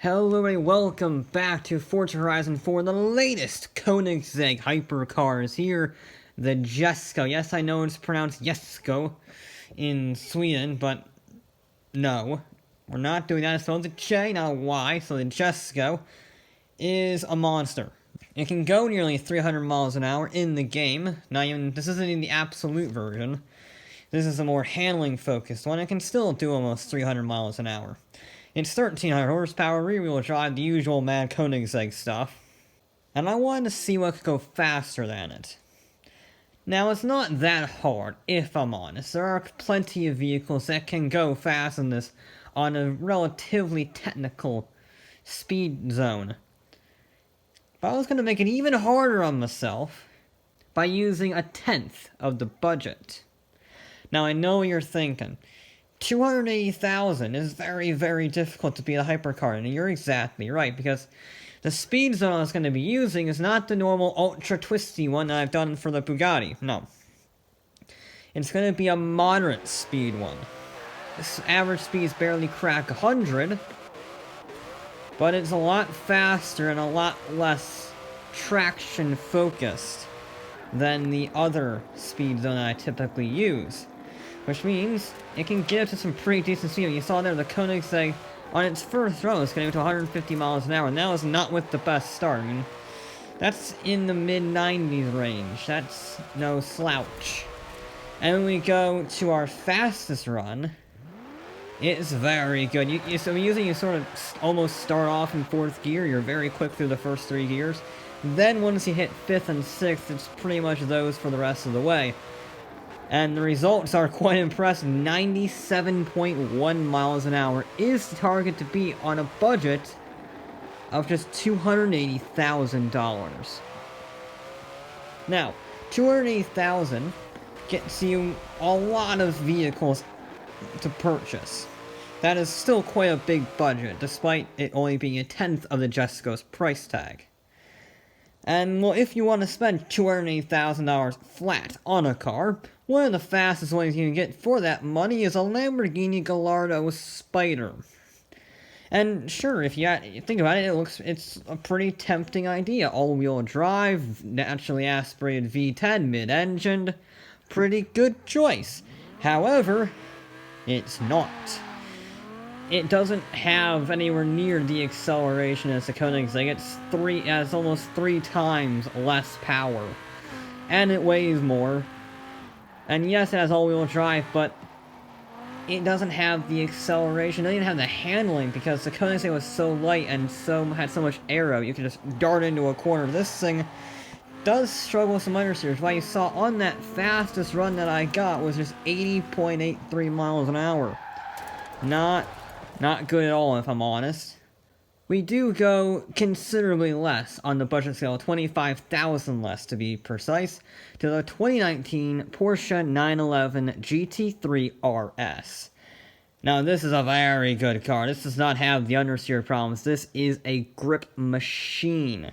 Hello everybody, welcome back to Forza Horizon 4, the latest Koenigsegg hypercars here, the Jesko. Yes, I know it's pronounced Jesko in Sweden, but no, we're not doing that. So the J, not a Y, so the Jesko is a monster. It can go nearly 300 miles an hour in the game. This isn't in the absolute version. This is a more handling focused one. It can still do almost 300 miles an hour. It's 1300 horsepower, rear-wheel drive, the usual mad Koenigsegg stuff. And I wanted to see what could go faster than it. Now, it's not that hard, if I'm honest. There are plenty of vehicles that can go fast in this on a relatively technical speed zone. But I was going to make it even harder on myself by using a tenth of the budget. Now, I know what you're thinking. 280,000 is very, very difficult to beat a hypercar, and you're exactly right, because the speed zone I was going to be using is not the normal ultra twisty one that I've done for the Bugatti. No. It's going to be a moderate speed one. This average speeds barely crack 100, but it's a lot faster and a lot less traction focused than the other speed zone I typically use. Which means it can get up to some pretty decent speed. You saw there the Koenigsegg on its first run is getting to 150 miles an hour, and that was not with the best start. I mean, that's in the mid-90s range. That's no slouch. And when we go to our fastest run, it's very good. You sort of almost start off in 4th gear. You're very quick through the first 3 gears. Then once you hit 5th and 6th, it's pretty much those for the rest of the way. And the results are quite impressive. 97.1 miles an hour is the target to beat on a budget of just $280,000. Now, $280,000 gets you a lot of vehicles to purchase. That is still quite a big budget, despite it only being a tenth of the Jesko's price tag. And, well, if you want to spend $280,000 flat on a car, one of the fastest ways you can get for that money is a Lamborghini Gallardo Spider. And sure, if you think about it, it's a pretty tempting idea. All-wheel drive, naturally aspirated V10, mid-engined, pretty good choice. However, it's not. It doesn't have anywhere near the acceleration as the Koenigsegg. It has almost 3 times less power. And it weighs more. And yes, it has all-wheel drive, but it doesn't have the acceleration. It doesn't even have the handling, because the Koenigsegg was so light and had so much aero. You could just dart into a corner. This thing does struggle with some understeers. What you saw on that fastest run that I got was just 80.83 miles an hour. Not good at all, if I'm honest. We do go considerably less on the budget scale, 25,000 less to be precise, to the 2019 Porsche 911 Gt3 Rs. Now, this is a very good car. This does not have the understeer problems. This is a grip machine.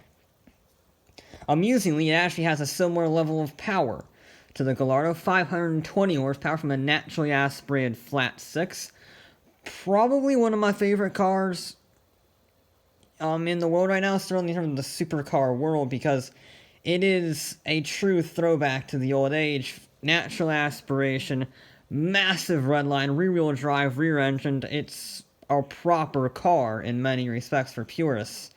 Amusingly, it actually has a similar level of power to the Gallardo, 520 horsepower from a naturally aspirated flat 6. Probably one of my favorite cars in the world right now, certainly in terms of the supercar world, because it is a true throwback to the old age. Natural aspiration, massive redline, rear-wheel drive, rear-engined. It's a proper car in many respects for purists.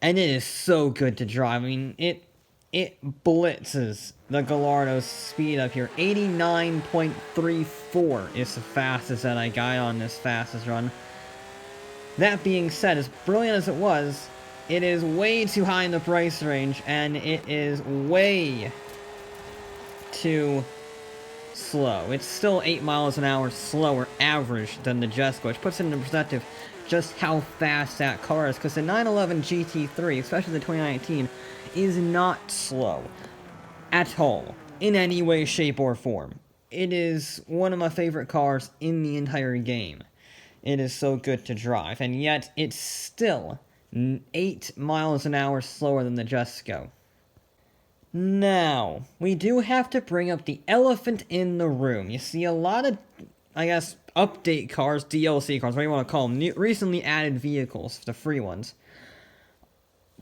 And it is so good to drive. I mean, it blitzes the Gallardo's speed up here. 89.34 is the fastest that I got on this fastest run. That being said, as brilliant as it was, it is way too high in the price range, and it is way too slow. It's still 8 miles an hour slower average than the Jesko, which puts it into perspective just how fast that car is, because the 911 GT3, especially the 2019, is not slow at all, in any way, shape, or form. It is one of my favorite cars in the entire game. It is so good to drive, and yet it's still 8 miles an hour slower than the Jesko. Now, we do have to bring up the elephant in the room. You see, a lot of I guess, update cars, DLC cars, what do you want to call them, recently added vehicles, the free ones,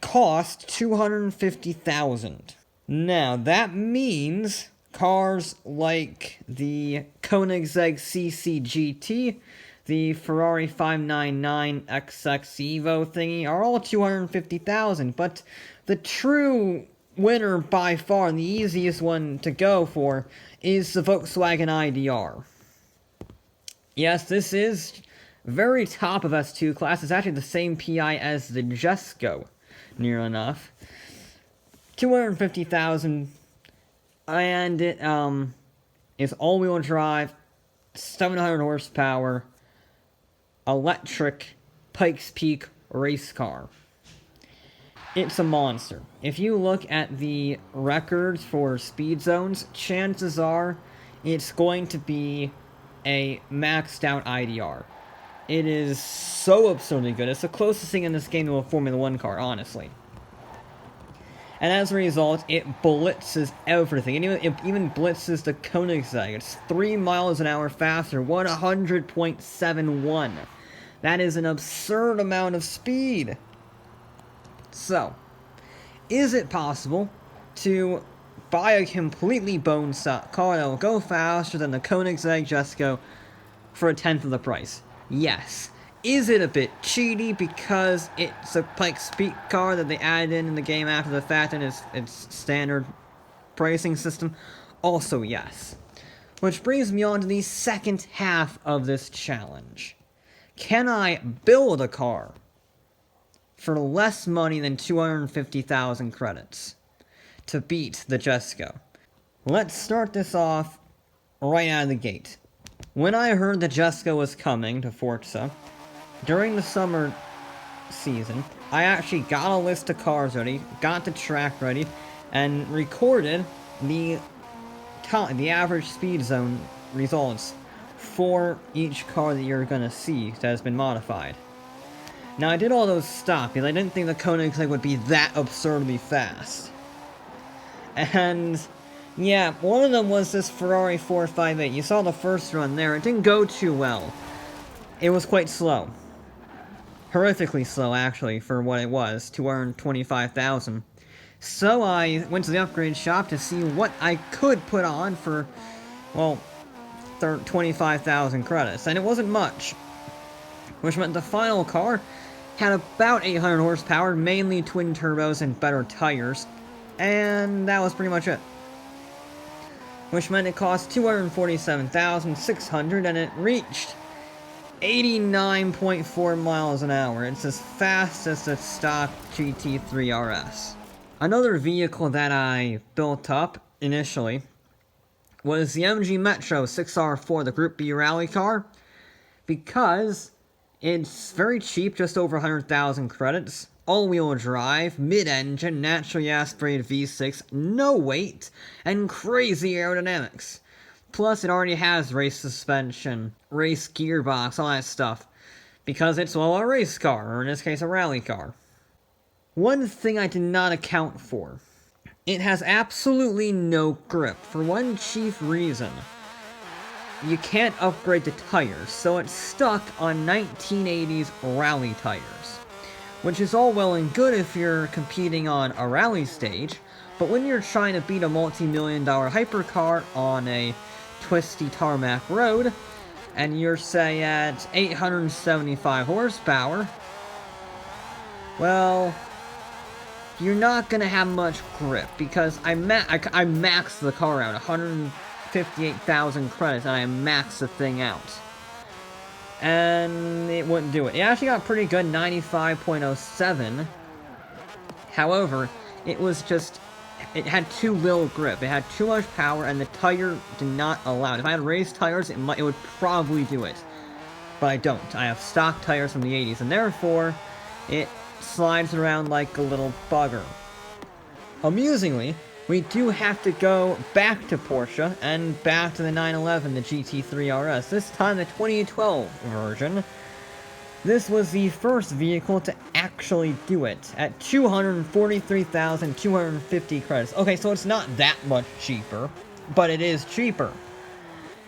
cost $250,000. Now, that means cars like the Koenigsegg CC the Ferrari 599 XX Evo thingy are all $250,000, but the true winner by far, and the easiest one to go for, is the Volkswagen IDR. Yes, this is very top of S2 class. It's actually the same PI as the Jesko, near enough. $250,000, and it is all-wheel drive, 700 horsepower, electric Pikes Peak race car. It's a monster. If you look at the records for speed zones, chances are it's going to be a maxed out IDR. It is so absurdly good. It's the closest thing in this game to a Formula 1 car, honestly. And as a result, it blitzes everything. And it even blitzes the Koenigsegg. It's 3 miles an hour faster, 100.71. That is an absurd amount of speed. So, is it possible to buy a completely bone stock car that will go faster than the Koenigsegg Jesko for a tenth of the price? Yes. Is it a bit cheaty because it's a Pikes Peak car that they added in the game after the fact and its standard pricing system? Also yes. Which brings me on to the second half of this challenge. Can I build a car for less money than 250,000 credits to beat the Jesko? Let's start this off right out of the gate. When I heard the Jesko was coming to Forza, during the summer season, I actually got a list of cars ready, got the track ready, and recorded the average speed zone results for each car that you're gonna see that has been modified. Now, I did all those stock because I didn't think the Koenigsegg would be that absurdly fast. And yeah, one of them was this Ferrari 458. You saw the first run there. It didn't go too well. It was quite slow. Horrifically slow, actually, for what it was, 225,000. So I went to the upgrade shop to see what I could put on for, well, 25,000 credits. And it wasn't much. Which meant the final car had about 800 horsepower, mainly twin turbos and better tires. And that was pretty much it. Which meant it cost 247,600 and it reached 89.4 miles an hour. It's as fast as the stock Gt3 Rs. Another vehicle that I built up initially was the MG Metro 6R4, the Group B rally car, because it's very cheap, just over 100,000 credits, all-wheel drive, mid-engine, naturally aspirated V6, no weight, and crazy aerodynamics. Plus, it already has race suspension, race gearbox, all that stuff, because it's, well, a race car, or in this case, a rally car. One thing I did not account for: it has absolutely no grip, for one chief reason. You can't upgrade the tires, so it's stuck on 1980s rally tires. Which is all well and good if you're competing on a rally stage, but when you're trying to beat a multi-million-dollar hypercar on a twisty tarmac road, and you're, say, at 875 horsepower, well, you're not gonna have much grip, because I maxed the car out, 158,000 credits, and I maxed the thing out. And it wouldn't do it. It actually got pretty good, 95.07. However, it was just, it had too little grip. It had too much power, and the tire did not allow it. If I had raised tires, it would probably do it. But I don't. I have stock tires from the 80s, and therefore, it slides around like a little bugger. Amusingly, we do have to go back to Porsche and back to the 911, the Gt3 Rs, this time the 2012 version. This was the first vehicle to actually do it, at 243,250 credits. Okay, so it's not that much cheaper, but it is cheaper.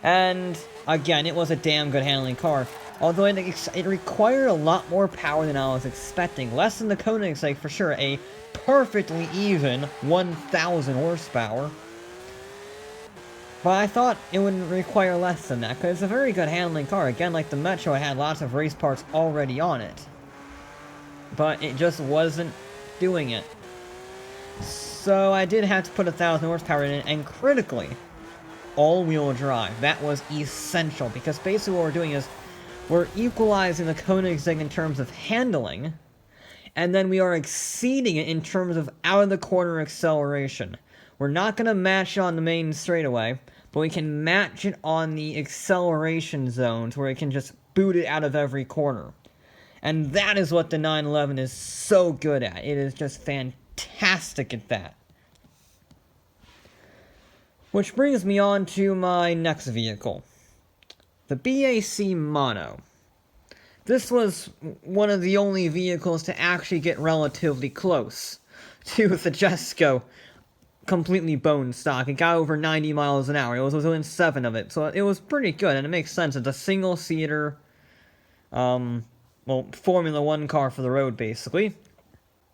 And, again, it was a damn good handling car. Although it required a lot more power than I was expecting. Less than the Koenigsegg, for sure. A perfectly even 1,000 horsepower. But I thought it would require less than that, because it's a very good handling car. Again, like the Metro, it had lots of race parts already on it. But it just wasn't doing it. So I did have to put 1,000 horsepower in it, and critically, all-wheel drive. That was essential, because basically what we're doing is we're equalizing the Koenigsegg in terms of handling, and then we are exceeding it in terms of out-of-the-corner acceleration. We're not going to match it on the main straightaway, but we can match it on the acceleration zones where it can just boot it out of every corner. And that is what the 911 is so good at. It is just fantastic at that. Which brings me on to my next vehicle. The Bac Mono. This was one of the only vehicles to actually get relatively close to the Jesko completely bone stock. It got over 90 miles an hour. It was within 7 of it, so it was pretty good, and it makes sense. It's a single-seater, Formula 1 car for the road, basically.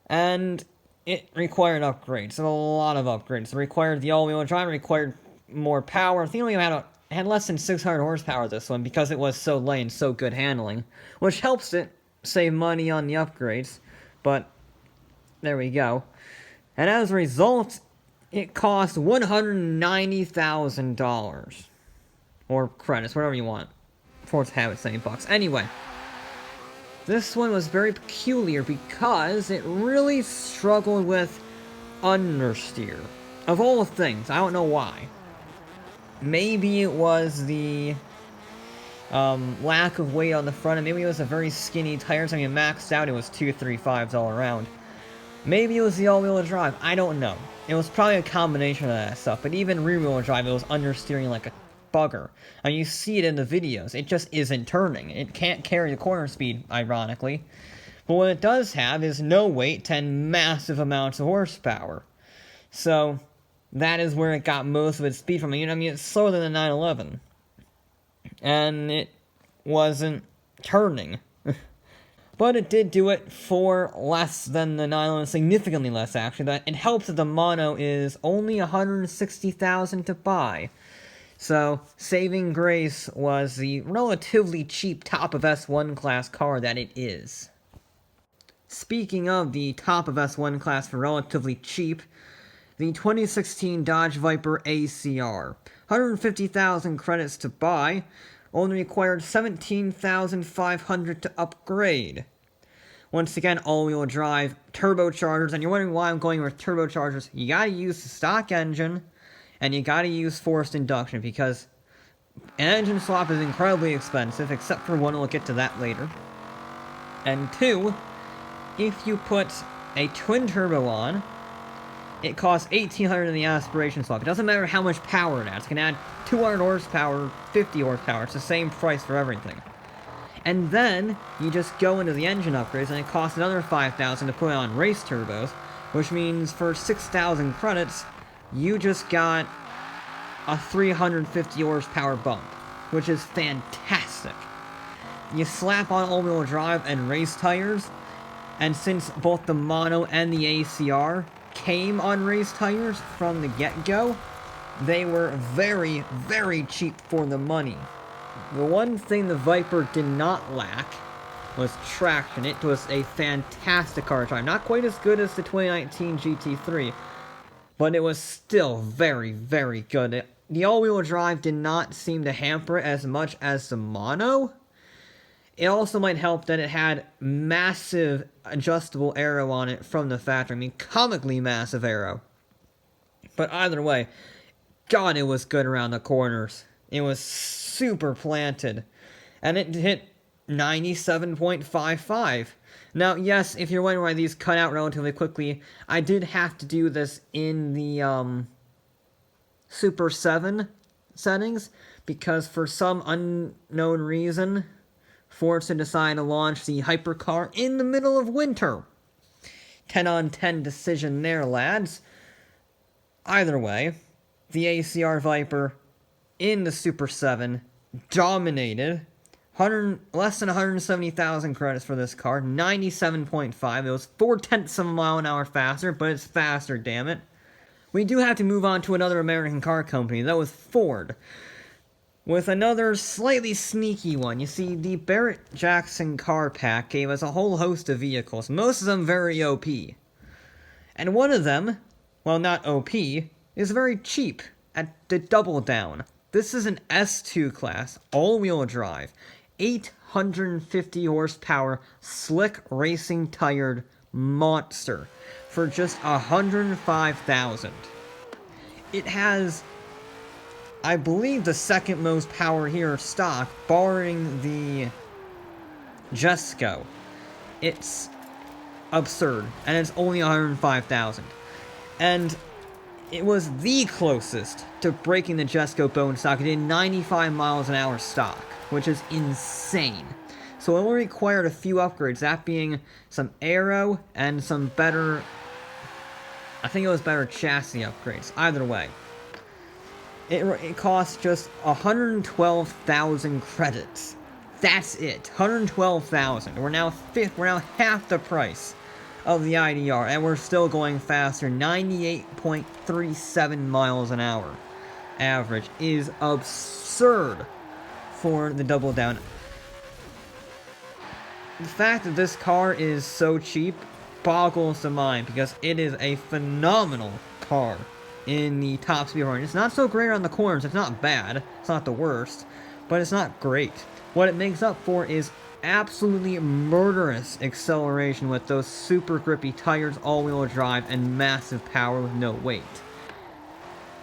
And it required upgrades, a lot of upgrades. It required the all-wheel drive, it required more power. I think it only had less than 600 horsepower, this one, because it was so light and so good handling, which helps it save money on the upgrades, but there we go. And as a result, it cost $190,000. Or credits, whatever you want. Forza have it, $70. Anyway, this one was very peculiar because it really struggled with understeer. Of all things, I don't know why. Maybe it was the lack of weight on the front, and maybe it was a very skinny tires. I mean, maxed out, it was 235s all around. Maybe it was the all-wheel drive, I don't know. It was probably a combination of that stuff, but even rear-wheel drive, it was understeering like a bugger. I mean, you see it in the videos, it just isn't turning. It can't carry the corner speed, ironically. But what it does have is no weight and massive amounts of horsepower. So, that is where it got most of its speed from. I mean, it's slower than the 911. And it wasn't turning. But it did do it for less than the 911, significantly less, actually. That it helps that the Mono is only $160,000 to buy. So, saving grace was the relatively cheap top of S1 class car that it is. Speaking of the top of S1 class for relatively cheap, the 2016 Dodge Viper Acr. 150,000 credits to buy, only required 17,500 to upgrade. Once again, all-wheel drive, turbochargers, and you're wondering why I'm going with turbochargers. You gotta use the stock engine, and you gotta use forced induction, because an engine swap is incredibly expensive, except for one, we'll get to that later. And 2, if you put a twin turbo on, it costs $1,800 in the aspiration swap. It doesn't matter how much power it adds. It can add 200 horsepower, 50 horsepower. It's the same price for everything. And then, you just go into the engine upgrades, and it costs another $5,000 to put on race turbos, which means for 6,000 credits, you just got a 350 horsepower bump, which is fantastic. You slap on all-wheel drive and race tires, and since both the Mono and the Acr came on race tires from the get-go, they were very, very cheap for the money. The one thing the Viper did not lack was traction. It was a fantastic car to drive. Not quite as good as the 2019 GT3, but it was still very, very good. The all-wheel drive did not seem to hamper it as much as the Mono. It also might help that it had massive adjustable aero on it from the factory. I mean, comically massive aero. But either way, God, it was good around the corners. It was super planted. And it hit 97.55. Now, yes, if you're wondering why these cut out relatively quickly, I did have to do this in the Super 7 settings, because for some unknown reason, Forza decided to launch the hypercar in the middle of winter. 10 on 10 decision there, lads. Either way, the Acr Viper in the Super 7, dominated. Less than 170,000 credits for this car, 97.5. It was 0.4 of a mile an hour faster, but it's faster, damn it. We do have to move on to another American car company, that was Ford, with another slightly sneaky one. You see, the Barrett-Jackson car pack gave us a whole host of vehicles, most of them very OP. And one of them, well, not OP, is very cheap, at the Double Down. This is an S2 class, all-wheel drive, 850 horsepower, slick racing tired monster for just $105,000. It has, I believe, the second most power here stock, barring the Jesko. It's absurd, and it's only $105,000. And it was the closest to breaking the Jesko bone stock. It did 95 miles an hour stock, which is insane. So it only required a few upgrades, that being some aero and some better, I think it was better chassis upgrades. Either way, it cost just 112,000 credits. That's it, 112,000. We're now half the price of the IDR, and we're still going faster. 98.37 miles an hour average is absurd for the Double Down. The fact that this car is so cheap boggles the mind, because it is a phenomenal car in the top speed range. It's not so great on the corners, it's not bad, it's not the worst, but it's not great. What it makes up for is absolutely murderous acceleration with those super grippy tires, all-wheel drive, and massive power with no weight.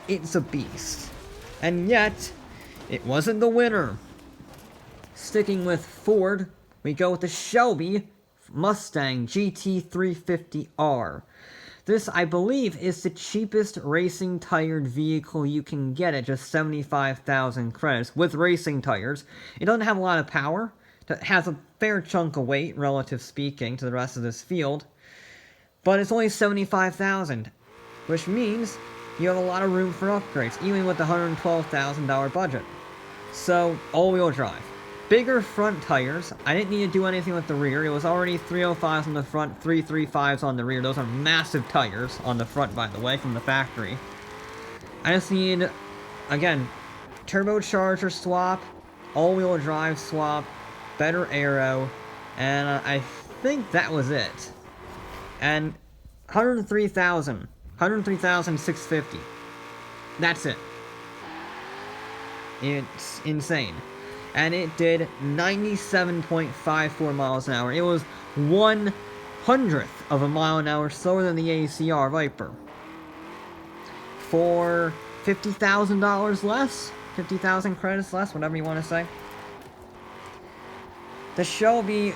It's a beast. And yet, it wasn't the winner. Sticking with Ford, we go with the Shelby Mustang GT350R. This, I believe, is the cheapest racing-tired vehicle you can get at just 75,000 credits with racing tires. It doesn't have a lot of power. It has a fair chunk of weight, relative speaking, to the rest of this field. But it's only 75,000, which means you have a lot of room for upgrades, even with the $112,000 budget. So, all-wheel drive. Bigger front tires. I didn't need to do anything with the rear. It was already 305s on the front, 335s on the rear. Those are massive tires on the front, by the way, from the factory. I just need, again, turbocharger swap, all-wheel drive swap, better aero, and I think that was it. And 103,650. That's it. It's insane. And it did 97.54 miles an hour. It was 1/100th of a mile an hour slower than the ACR Viper. For $50,000 less? 50,000 credits less, whatever you want to say. The Shelby,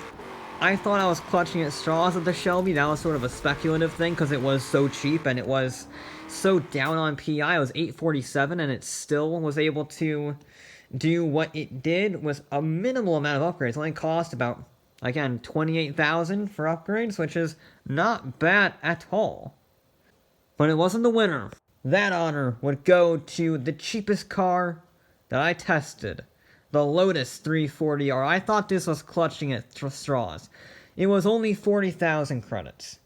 I thought I was clutching at straws with the Shelby. That was sort of a speculative thing because it was so cheap and it was so down on PI. It was 847 and it still was able to do what it did with a minimal amount of upgrades. It only cost about, again, 28,000 for upgrades, which is not bad at all. But it wasn't the winner. That honor would go to the cheapest car that I tested, the Lotus 340R. I thought this was clutching at straws. It was only 40,000 credits.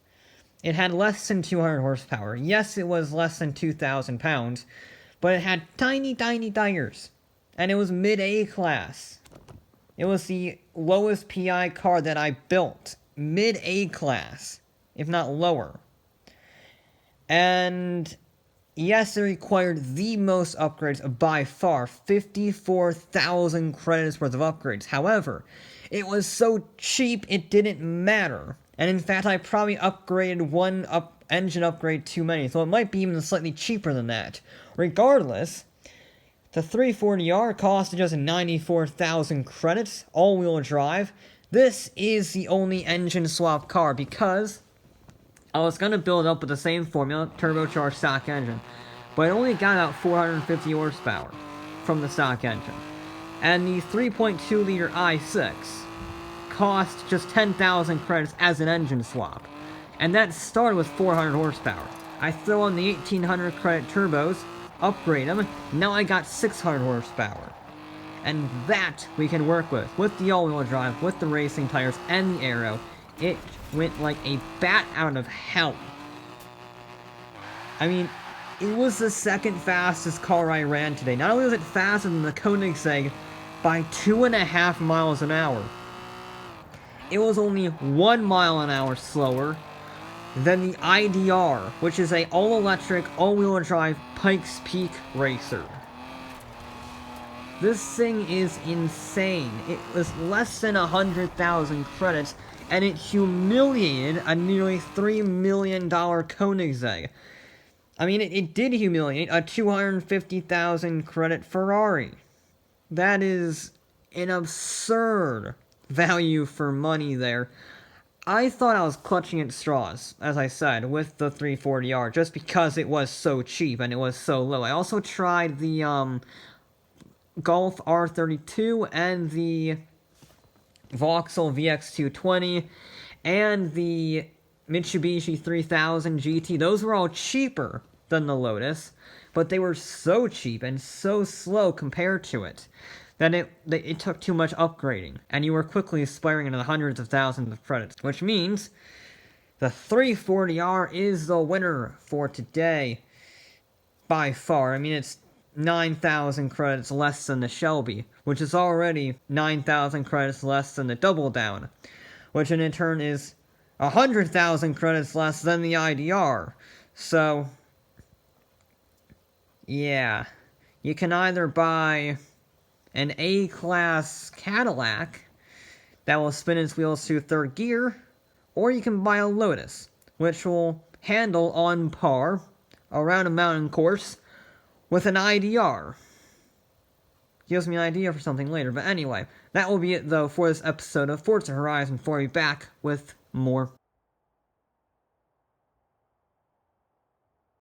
It had less than 200 horsepower. Yes, it was less than 2,000 pounds, but it had tiny, tiny tires. And it was mid-A class. It was the lowest PI car that I built. Mid-A class, if not lower. And yes, it required the most upgrades by far. 54,000 credits worth of upgrades. However, it was so cheap it didn't matter. And in fact, I probably upgraded one engine upgrade too many. So it might be even slightly cheaper than that. Regardless, the 340R cost just 94,000 credits, all-wheel drive. This is the only engine swap car because I was going to build up with the same formula, turbocharged stock engine, but it only got about 450 horsepower from the stock engine. And the 3.2-liter i6 cost just 10,000 credits as an engine swap, and that started with 400 horsepower. I throw on the 1800 credit turbos, upgrade them. Now I got 600 horsepower. And that we can work with the all-wheel drive, with the racing tires, and the aero. It went like a bat out of hell. I mean, it was the second fastest car I ran today. Not only was it faster than the Koenigsegg by 2.5 miles an hour, it was only 1 mile an hour slower than the IDR, which is a all-electric, all-wheel drive Pikes Peak racer. This thing is insane. It was less than 100,000 credits, and it humiliated a nearly $3 million Koenigsegg. I mean, it did humiliate a 250,000 credit Ferrari. That is an absurd value for money there. I thought I was clutching at straws, as I said, with the 340R, just because it was so cheap and it was so low. I also tried the Golf R32 and the Vauxhall VX220 and the Mitsubishi 3000 GT. Those were all cheaper than the Lotus, but they were so cheap and so slow compared to it that it took too much upgrading, and you were quickly aspiring into the hundreds of thousands of credits, which means the 340R is the winner for today by far. I mean, it's 9,000 credits less than the Shelby, which is already 9,000 credits less than the Double Down, which in turn is 100,000 credits less than the IDR. So, yeah, you can either buy an A-Class Cadillac that will spin its wheels through third gear, or you can buy a Lotus, which will handle on par around a mountain course with an IDR. Gives me an idea for something later, but anyway, that will be it though for this episode of Forza Horizon 4. I'll be back with more.